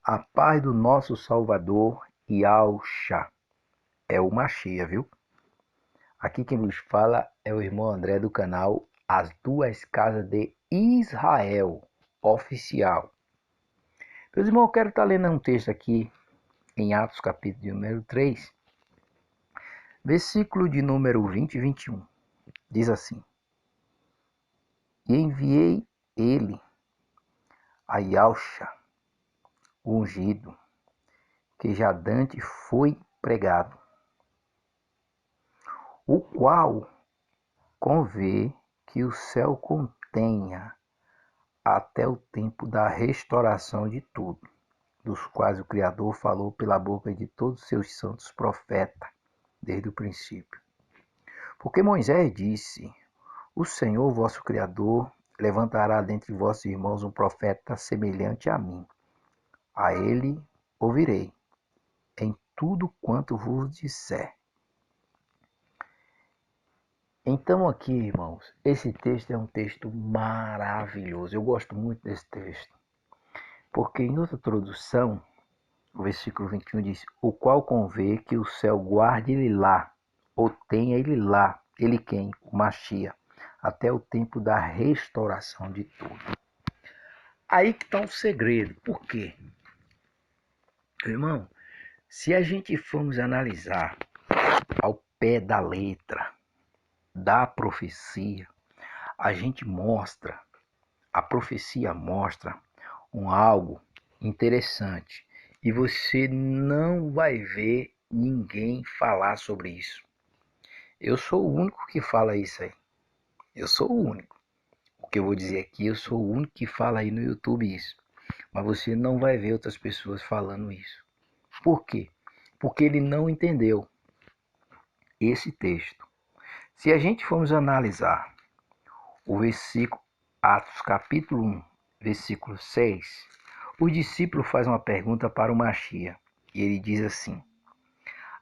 A paz do nosso Salvador Yahushua. É o Mashiach, viu? Aqui quem vos fala é o irmão André do canal As Duas Casas de Israel Oficial. Meus irmãos, eu quero estar lendo um texto aqui em Atos capítulo de número 3, versículo de número 20 e 21. Diz assim: E enviei ele a Yahushua, o ungido, que já dante foi pregado, o qual convê que o céu contenha até o tempo da restauração de tudo, dos quais o Criador falou pela boca de todos os seus santos profetas, desde o princípio. Porque Moisés disse: O Senhor, vosso Criador, levantará dentre vossos irmãos um profeta semelhante a mim. A ele ouvirei em tudo quanto vos disser. Então aqui, irmãos, esse texto é um texto maravilhoso. Eu gosto muito desse texto. Porque em outra tradução, o versículo 21 diz: O qual convê que o céu guarde ele lá, ou tenha ele lá, ele quem? O Mashiach, até o tempo da restauração de tudo. Aí que está o segredo. Por quê? Irmão, se a gente formos analisar ao pé da letra da profecia, a profecia mostra algo interessante e você não vai ver ninguém falar sobre isso. Eu sou o único que fala isso aí. Eu sou o único. O que eu vou dizer aqui, eu sou o único que fala aí no YouTube isso. Mas você não vai ver outras pessoas falando isso. Por quê? Porque ele não entendeu esse texto. Se a gente formos analisar o versículo Atos capítulo 1, versículo 6, o discípulo faz uma pergunta para o Mashiach, e ele diz assim: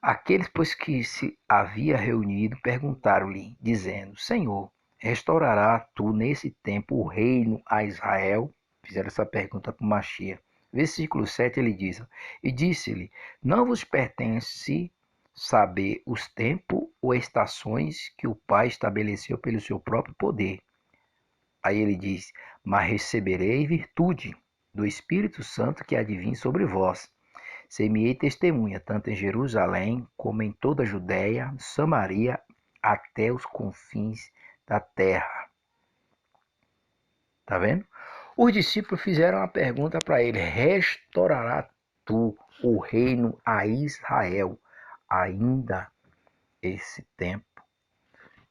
Aqueles, pois, que se havia reunido, perguntaram-lhe, dizendo: Senhor, restaurará tu nesse tempo o reino a Israel? Fizeram essa pergunta para o Mashiach. Versículo 7 ele diz: E disse-lhe: Não vos pertence saber os tempos ou estações que o Pai estabeleceu pelo seu próprio poder. Aí ele diz: Mas receberei virtude do Espírito Santo que há de vir sobre vós. Ser-me-ei testemunha, tanto em Jerusalém, como em toda a Judéia, Samaria, até os confins da terra. Tá vendo? Os discípulos fizeram uma pergunta para ele: Restaurará tu o reino a Israel ainda esse tempo?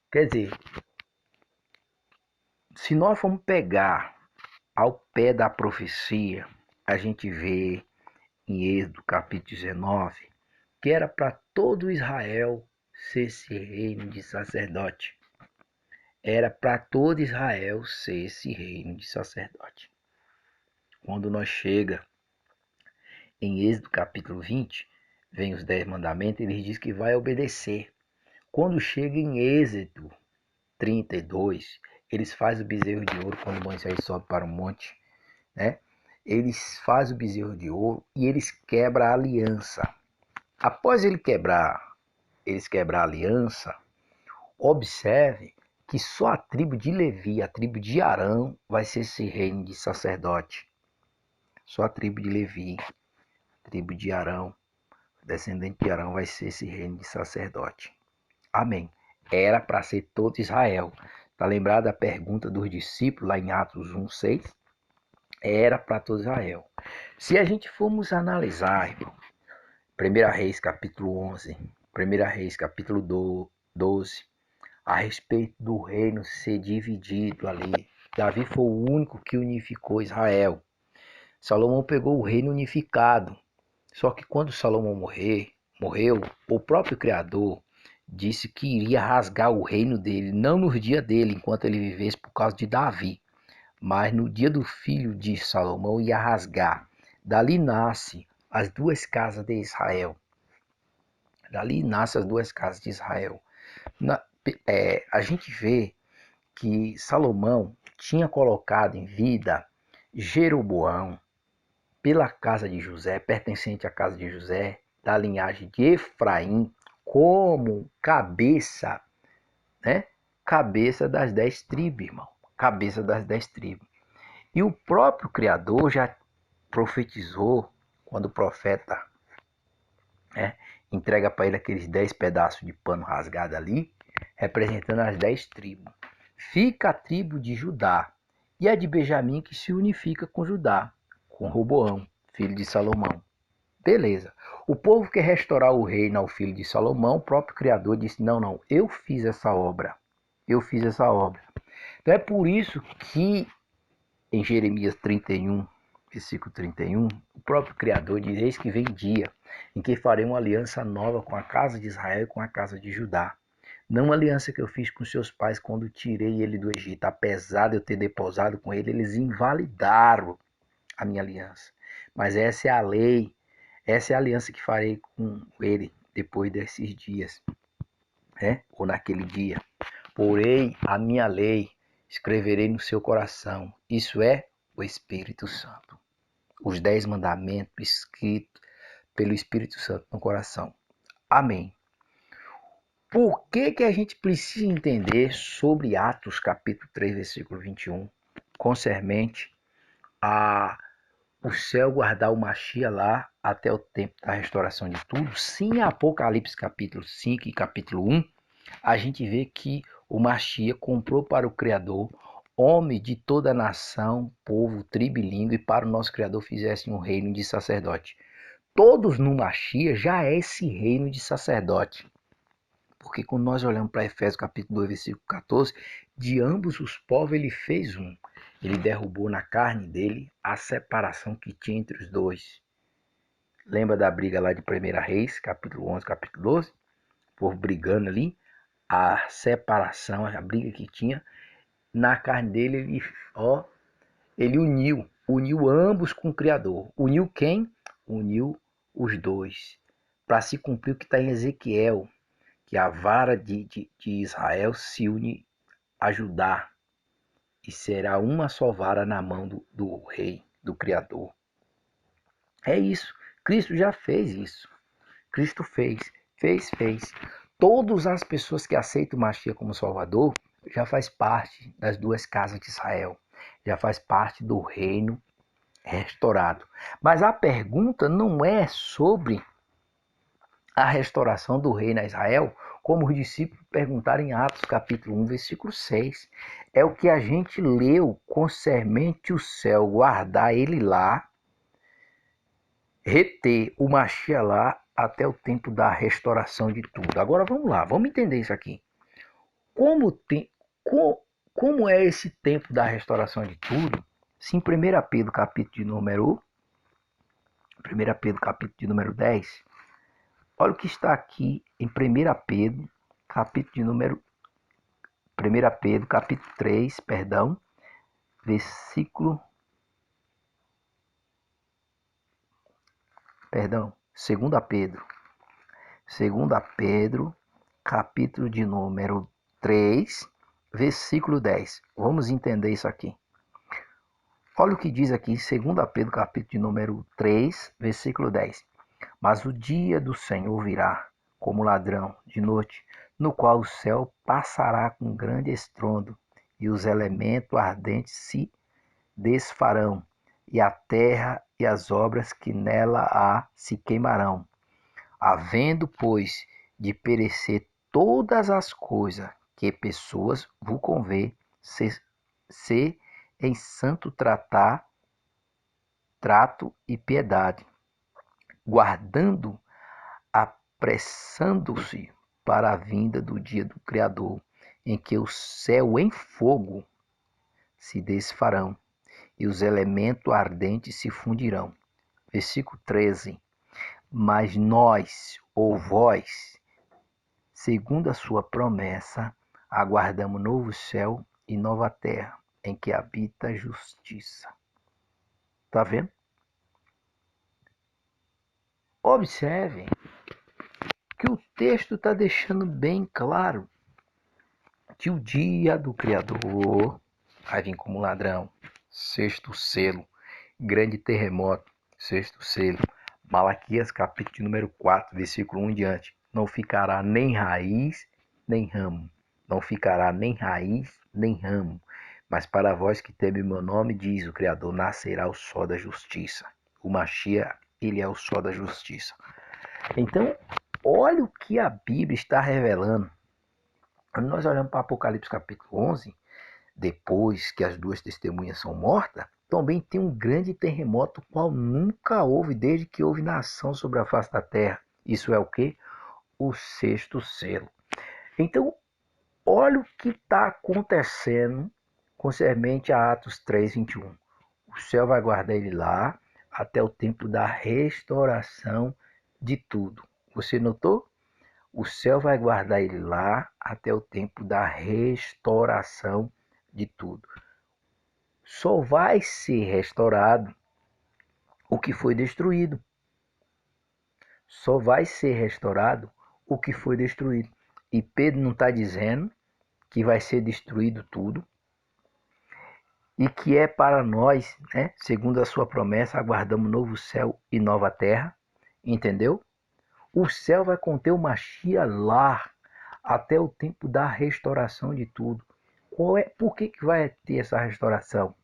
Quer dizer, se nós formos pegar ao pé da profecia, a gente vê em Êxodo capítulo 19 que era para todo Israel ser esse reino de sacerdote. Era para todo Israel ser esse reino de sacerdote. Quando nós chega em Êxodo capítulo 20, vem os 10 mandamentos, ele diz que vai obedecer. Quando chega em Êxodo 32, eles fazem o bezerro de ouro quando Moisés sobe para o monte, né? Eles fazem o bezerro de ouro e eles quebram a aliança. Após eles quebrar a aliança, observe que só a tribo de Levi, a tribo de Arão, vai ser esse reino de sacerdote. Só a tribo de Levi, a tribo de Arão, descendente de Arão, vai ser esse reino de sacerdote. Amém. Era para ser todo Israel. Está lembrado a pergunta dos discípulos lá em Atos 1:6? Era para todo Israel. Se a gente formos analisar, irmão, 1 Reis capítulo 11, 1 Reis capítulo 12, a respeito do reino ser dividido ali. Davi foi o único que unificou Israel. Salomão pegou o reino unificado. Só que quando Salomão morreu, o próprio Criador disse que iria rasgar o reino dele, não nos dias dele, enquanto ele vivesse por causa de Davi, mas no dia do filho de Salomão ia rasgar. Dali nasce as duas casas de Israel. Dali nascem as duas casas de Israel. A gente vê que Salomão tinha colocado em vida Jeroboão, pela casa de José, pertencente à casa de José, da linhagem de Efraim, como cabeça, né? Cabeça das 10 tribos, irmão. Cabeça das 10 tribos. E o próprio Criador já profetizou, quando o profeta, né, entrega para ele aqueles 10 pedaços de pano rasgado ali, representando as 10 tribos. Fica a tribo de Judá e a de Benjamim que se unifica com Judá, com Roboão, filho de Salomão. Beleza. O povo quer restaurar o reino ao filho de Salomão, o próprio Criador disse, não, eu fiz essa obra. Eu fiz essa obra. Então é por isso que em Jeremias 31, versículo 31, o próprio Criador diz, eis que vem dia em que farei uma aliança nova com a casa de Israel e com a casa de Judá. Não a aliança que eu fiz com seus pais quando tirei ele do Egito. Apesar de eu ter deposado com ele, eles invalidaram a minha aliança. Mas essa é a lei, essa é a aliança que farei com ele depois desses dias, né? Ou naquele dia. Porém, a minha lei escreverei no seu coração. Isso é o Espírito Santo. Os 10 mandamentos escritos pelo Espírito Santo no coração. Amém. Por que a gente precisa entender sobre Atos capítulo 3, versículo 21, concernente a o céu guardar o Machia lá até o tempo da restauração de tudo? Sim, em Apocalipse capítulo 5 e capítulo 1, a gente vê que o Machia comprou para o Criador homem de toda a nação, povo, tribo e língua, e para o nosso Criador fizesse um reino de sacerdote. Todos no Machia já é esse reino de sacerdote. Porque quando nós olhamos para Efésios capítulo 2, versículo 14, de ambos os povos ele fez um. Ele derrubou na carne dele a separação que tinha entre os dois. Lembra da briga lá de 1 Reis, capítulo 11, capítulo 12? O povo brigando ali, a separação, a briga que tinha. Na carne dele, ele uniu ambos com o Criador. Uniu quem? Uniu os dois. Para se cumprir o que está em Ezequiel, que a vara de Israel se une a Judá e será uma só vara na mão do rei, do Criador. É isso. Cristo já fez isso. Cristo fez. Todas as pessoas que aceitam o Mashiach como Salvador já faz parte das duas casas de Israel. Já faz parte do reino restaurado. Mas a pergunta não é sobre a restauração do reino a Israel, como os discípulos perguntaram em Atos capítulo 1, versículo 6. É o que a gente leu concernente o céu, guardar ele lá, reter o Mashiach lá até o tempo da restauração de tudo. Agora vamos lá, vamos entender isso aqui. Como é esse tempo da restauração de tudo? Se em 1 Pedro capítulo de número 10, olha o que está aqui em 1 Pedro, capítulo de número 1 Pedro, capítulo 3, versículo 2 Pedro. 2 Pedro, capítulo de número 3, versículo 10. Vamos entender isso aqui. Olha o que diz aqui, 2 Pedro, capítulo de número 3, versículo 10. Mas o dia do Senhor virá como ladrão de noite, no qual o céu passará com grande estrondo, e os elementos ardentes se desfarão, e a terra e as obras que nela há se queimarão. Havendo, pois, de perecer todas as coisas que pessoas vos convém ser em santo trato e piedade, guardando, apressando-se para a vinda do dia do Criador, em que o céu em fogo se desfarão e os elementos ardentes se fundirão. Versículo 13. Mas nós, ou vós, segundo a sua promessa, aguardamos novo céu e nova terra, em que habita a justiça. Tá vendo? Observem que o texto está deixando bem claro que o dia do Criador vai vir como ladrão, sexto selo, grande terremoto, sexto selo. Malaquias capítulo número 4, versículo 1 em diante. Não ficará nem raiz, nem ramo. Não ficará nem raiz, nem ramo. Mas para vós que teme o meu nome, diz o Criador, nascerá o sol da justiça. O Mashiach, ele é o sol da justiça. Então, olha o que a Bíblia está revelando. Quando nós olhamos para Apocalipse capítulo 11, depois que as duas testemunhas são mortas, também tem um grande terremoto, qual nunca houve desde que houve nação sobre a face da terra. Isso é o quê? O sexto selo. Então, olha o que está acontecendo concernente a Atos 3:21. O céu vai guardar ele lá até o tempo da restauração de tudo. Você notou? O céu vai guardar ele lá até o tempo da restauração de tudo. Só vai ser restaurado o que foi destruído. Só vai ser restaurado o que foi destruído. E Pedro não está dizendo que vai ser destruído tudo e que é para nós, né, segundo a sua promessa, aguardamos novo céu e nova terra. Entendeu? O céu vai conter o Mashiach lá até o tempo da restauração de tudo. Por que vai ter essa restauração?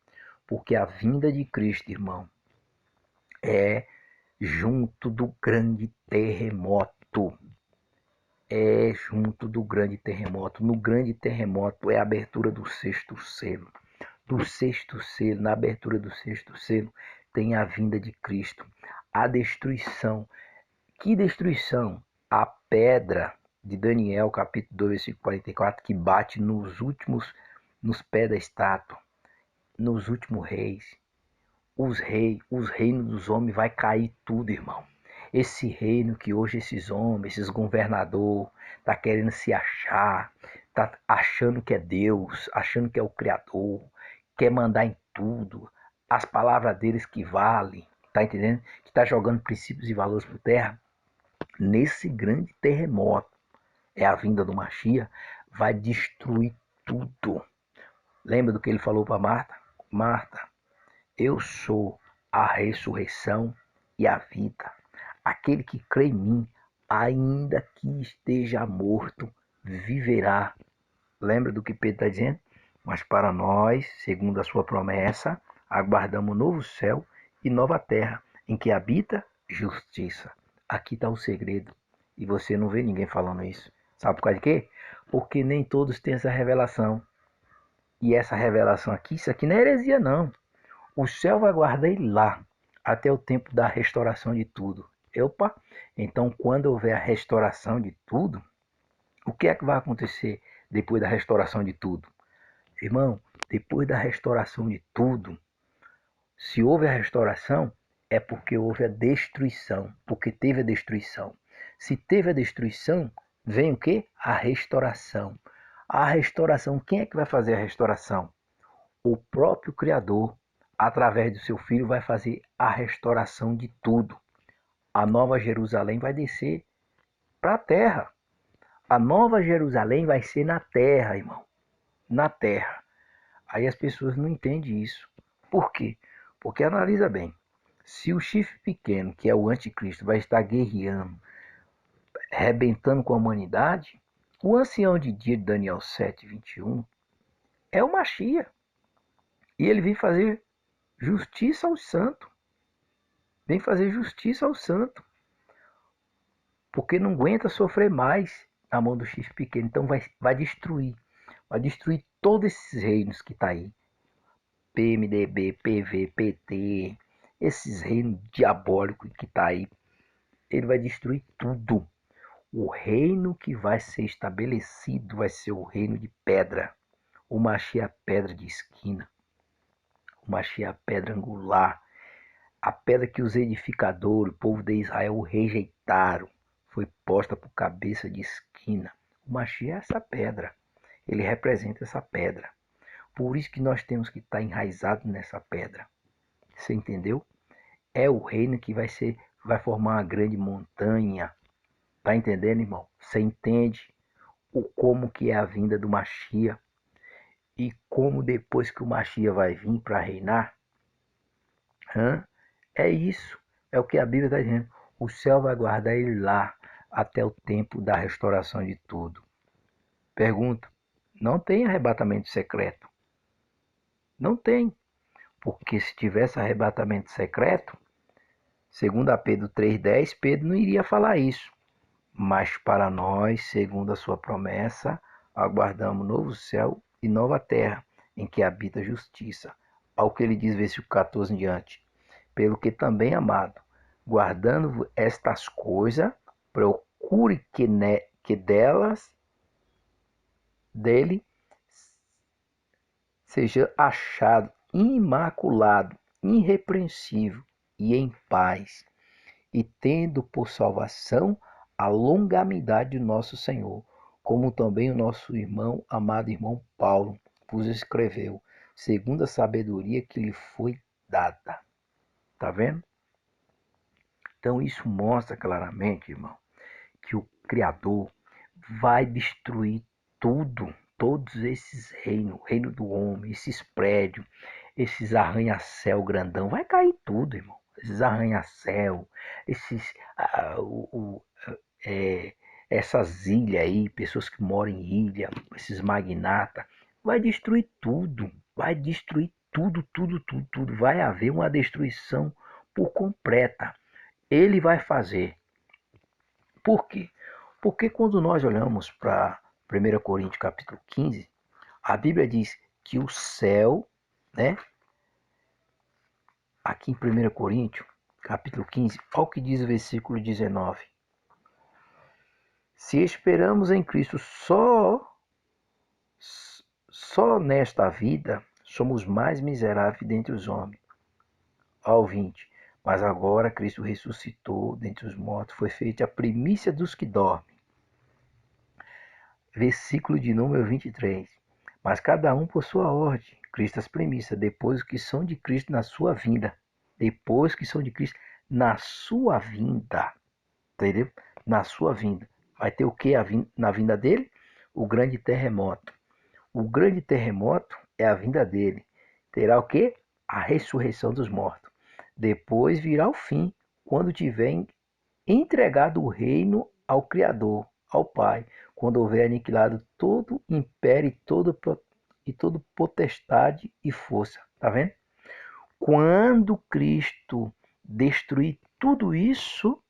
Porque a vinda de Cristo, irmão, é junto do grande terremoto. É junto do grande terremoto. No grande terremoto é a abertura do sexto selo. Do sexto selo, na abertura do sexto selo, tem a vinda de Cristo. A destruição. Que destruição? A pedra de Daniel, capítulo 2, versículo 44, que bate nos pés da estátua, nos últimos reis. Os reinos dos homens vai cair tudo, irmão. Esse reino que hoje esses homens, esses governadores, tá querendo se achar, tá achando que é Deus, achando que é o Criador, quer mandar em tudo, as palavras deles que valem, tá entendendo? Que tá jogando princípios e valores por terra. Nesse grande terremoto, é a vinda do Mashiach, vai destruir tudo. Lembra do que ele falou para Marta? Marta, eu sou a ressurreição e a vida. Aquele que crê em mim, ainda que esteja morto, viverá. Lembra do que Pedro está dizendo? Mas para nós, segundo a sua promessa, aguardamos novo céu e nova terra, em que habita justiça. Aqui está o segredo. E você não vê ninguém falando isso. Sabe por causa de quê? Porque nem todos têm essa revelação. E essa revelação aqui, isso aqui não é heresia, não. O céu vai guardar ele lá, até o tempo da restauração de tudo. Opa! Então, quando houver a restauração de tudo, o que é que vai acontecer depois da restauração de tudo? Irmão, depois da restauração de tudo, se houve a restauração, é porque houve a destruição, porque teve a destruição. Se teve a destruição, vem o quê? A restauração. A restauração, quem é que vai fazer a restauração? O próprio Criador, através do seu Filho, vai fazer a restauração de tudo. A Nova Jerusalém vai descer para a terra. A Nova Jerusalém vai ser na terra, irmão. Na terra. Aí as pessoas não entendem isso. Por quê? Porque analisa bem. Se o chifre pequeno, que é o anticristo, vai estar guerreando, rebentando com a humanidade, o ancião de dia de Daniel 7:21 é o Mashiach. E ele vem fazer justiça aos santos. Vem fazer justiça aos santos. Porque não aguenta sofrer mais na mão do chifre pequeno. Então vai destruir. Vai destruir todos esses reinos que está aí. PMDB, PV, PT, esses reinos diabólicos que está aí. Ele vai destruir tudo. O reino que vai ser estabelecido vai ser o reino de pedra. O Mashiach pedra de esquina. O Mashiach pedra angular. A pedra que os edificadores, o povo de Israel, rejeitaram, foi posta por cabeça de esquina. O Mashiach é essa pedra. Ele representa essa pedra. Por isso que nós temos que estar enraizados nessa pedra. Você entendeu? É o reino que vai formar uma grande montanha. Tá entendendo, irmão? Você entende como que é a vinda do Mashiach e como depois que o Mashiach vai vir para reinar? É isso. É o que a Bíblia está dizendo. O céu vai guardar ele lá até o tempo da restauração de tudo. Pergunta: não tem arrebatamento secreto? Não tem. Porque se tivesse arrebatamento secreto, segundo a Pedro 3,10, Pedro não iria falar isso. Mas para nós, segundo a sua promessa, aguardamos novo céu e nova terra, em que habita a justiça. Ao que ele diz, versículo 14 em diante. Pelo que também, amado, guardando estas coisas, procure que dele, seja achado imaculado, irrepreensível e em paz, e tendo por salvação a longanimidade de nosso Senhor, como também o nosso irmão, amado irmão Paulo, vos escreveu, segundo a sabedoria que lhe foi dada. Tá vendo? Então isso mostra claramente, irmão, que o Criador vai destruir tudo, todos esses reinos, o reino do homem, esses prédios, esses arranha-céu grandão, vai cair tudo, irmão. Esses arranha-céu, esses, é, essas ilhas aí, pessoas que moram em ilha, esses magnatas, vai destruir tudo, vai destruir tudo, tudo, tudo, tudo. Vai haver uma destruição por completa. Ele vai fazer. Por quê? Porque quando nós olhamos para 1 Coríntios capítulo 15, a Bíblia diz que o céu, né? Aqui em 1 Coríntios capítulo 15, olha o que diz o versículo 19. Se esperamos em Cristo só nesta vida, somos mais miseráveis dentre os homens. Ao 20. Mas agora Cristo ressuscitou dentre os mortos, foi feita a primícia dos que dormem. Versículo de número 23. Mas cada um por sua ordem, Cristo as primícias, depois que são de Cristo na sua vinda. Depois que são de Cristo na sua vinda. Entendeu? Na sua vinda. Vai ter o que na vinda dele? O grande terremoto. O grande terremoto é a vinda dele. Terá o que? A ressurreição dos mortos. Depois virá o fim, quando tiver entregado o reino ao Criador, ao Pai, quando houver aniquilado todo império e todo potestade e força. Tá vendo? Quando Cristo destruir tudo isso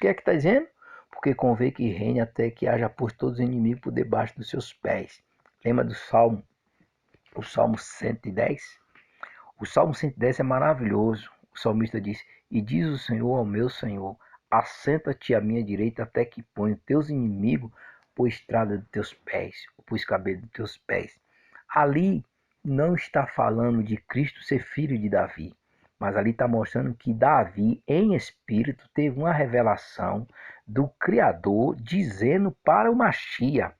que é que está dizendo? Porque convém que reine até que haja posto todos os inimigos por debaixo dos seus pés. Lembra do Salmo? O Salmo 110? O Salmo 110 é maravilhoso. O salmista diz: e diz o Senhor ao meu Senhor, assenta-te à minha direita até que ponha teus inimigos por estrada de teus pés, por escabelo de teus pés. Ali não está falando de Cristo ser filho de Davi, mas ali está mostrando que Davi, em espírito, teve uma revelação do Criador dizendo para o Machia: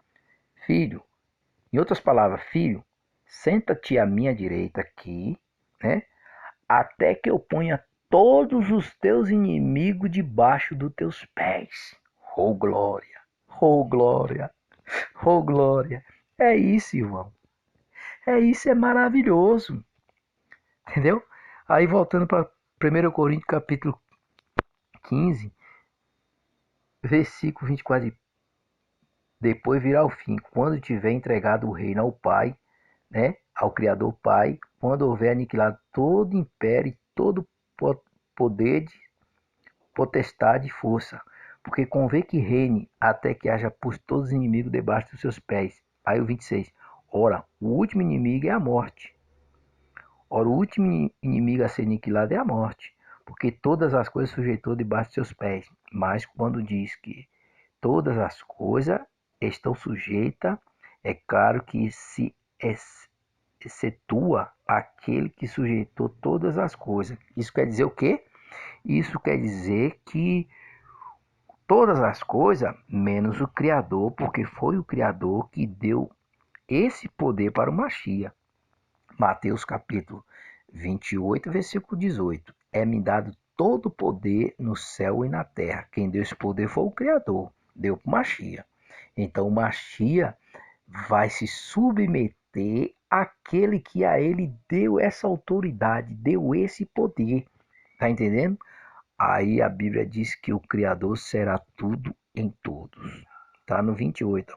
filho, em outras palavras, filho, senta-te à minha direita aqui, né? Até que eu ponha todos os teus inimigos debaixo dos teus pés. Oh glória, oh glória, oh glória. É isso, irmão. É isso, é maravilhoso. Entendeu? Aí voltando para 1 Coríntios capítulo 15, versículo 24. Depois virá o fim, quando tiver entregado o reino ao Pai, né? Ao Criador Pai, quando houver aniquilado todo império e todo poder, potestade e força, porque convém que reine até que haja posto todos os inimigos debaixo dos seus pés. Aí o 26. Ora, o último inimigo é a morte. Ora, o último inimigo a ser aniquilado é a morte, porque todas as coisas sujeitou debaixo de seus pés. Mas quando diz que todas as coisas estão sujeitas, é claro que se excetua aquele que sujeitou todas as coisas. Isso quer dizer o quê? Isso quer dizer que todas as coisas, menos o Criador, porque foi o Criador que deu esse poder para o Machia. Mateus capítulo 28, versículo 18. É-me dado todo o poder no céu e na terra. Quem deu esse poder foi o Criador, deu para o Machia. Então o Machia vai se submeter àquele que a ele deu essa autoridade, deu esse poder. Tá entendendo? Aí a Bíblia diz que o Criador será tudo em todos. Está no 28.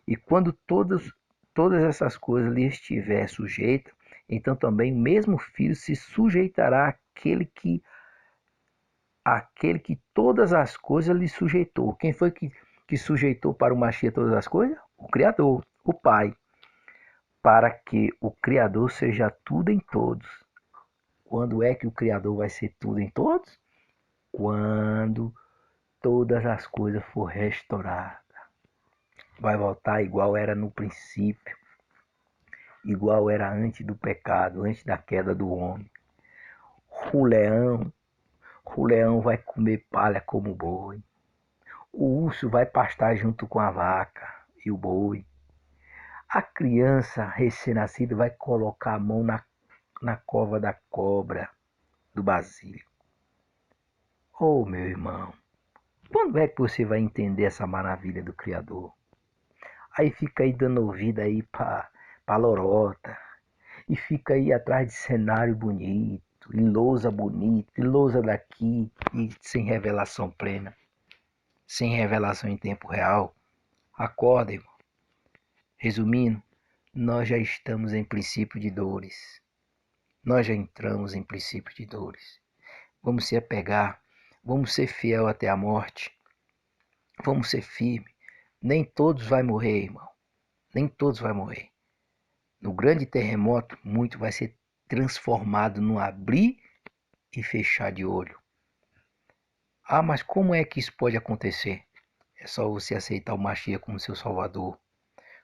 E quando todas essas coisas lhe estiver sujeita, então também o mesmo Filho se sujeitará àquele que todas as coisas lhe sujeitou. Quem foi que sujeitou para o Machia todas as coisas? O Criador, o Pai. Para que o Criador seja tudo em todos. Quando é que o Criador vai ser tudo em todos? Quando todas as coisas for restauradas. Vai voltar igual era no princípio, igual era antes do pecado, antes da queda do homem. O leão, o leão vai comer palha como boi. O urso vai pastar junto com a vaca e o boi. A criança recém-nascida vai colocar a mão na cova da cobra, do basílio. Oh, meu irmão, quando é que você vai entender essa maravilha do Criador? Aí fica aí dando ouvido aí pra lorota. E fica aí atrás de cenário bonito, e lousa bonita, e lousa daqui, e sem revelação plena, sem revelação em tempo real. Acorda, irmão. Resumindo, nós já estamos em princípio de dores. Nós já entramos em princípio de dores. Vamos se apegar, vamos ser fiel até a morte. Vamos ser firmes. Nem todos vai morrer, irmão. Nem todos vai morrer. No grande terremoto, muito vai ser transformado no abrir e fechar de olho. Ah, mas como é que isso pode acontecer? É só você aceitar o Mashiach como seu salvador.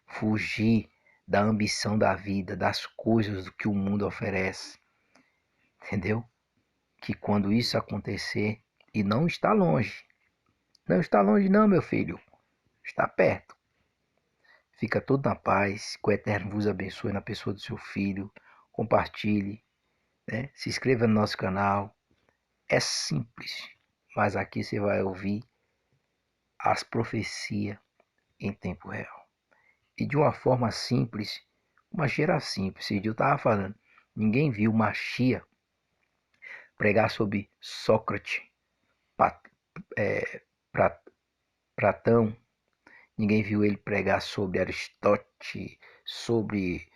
Fugir da ambição da vida, das coisas que o mundo oferece. Entendeu? Que quando isso acontecer, e não está longe. Não está longe não, meu filho. Está perto. Fica tudo na paz. Que o Eterno vos abençoe na pessoa do seu filho. Compartilhe. Né? Se inscreva no nosso canal. É simples. Mas aqui você vai ouvir as profecias em tempo real. E de uma forma simples, uma era simples. Esse dia eu estava falando, ninguém viu Machia pregar sobre Sócrates, é, Platão, ninguém viu ele pregar sobre Aristóteles, sobre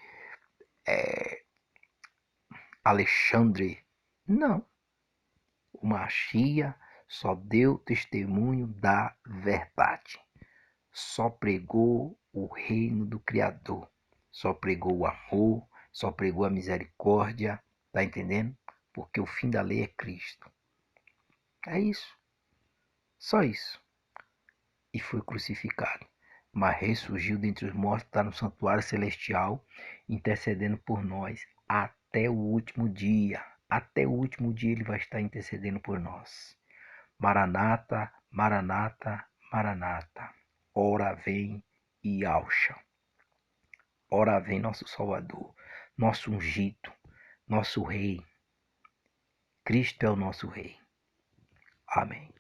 é, Alexandre. Não, o Machia só deu testemunho da verdade. Só pregou o reino do Criador. Só pregou o amor, só pregou a misericórdia. Tá entendendo? Porque o fim da lei é Cristo. É isso. Só isso. E foi crucificado. Mas ressurgiu dentre os mortos, está no santuário celestial, intercedendo por nós até o último dia. Até o último dia ele vai estar intercedendo por nós. Maranata, Maranata, Maranata. Ora vem Yahshua. Ora vem nosso Salvador, nosso ungido, nosso Rei. Cristo é o nosso Rei. Amém.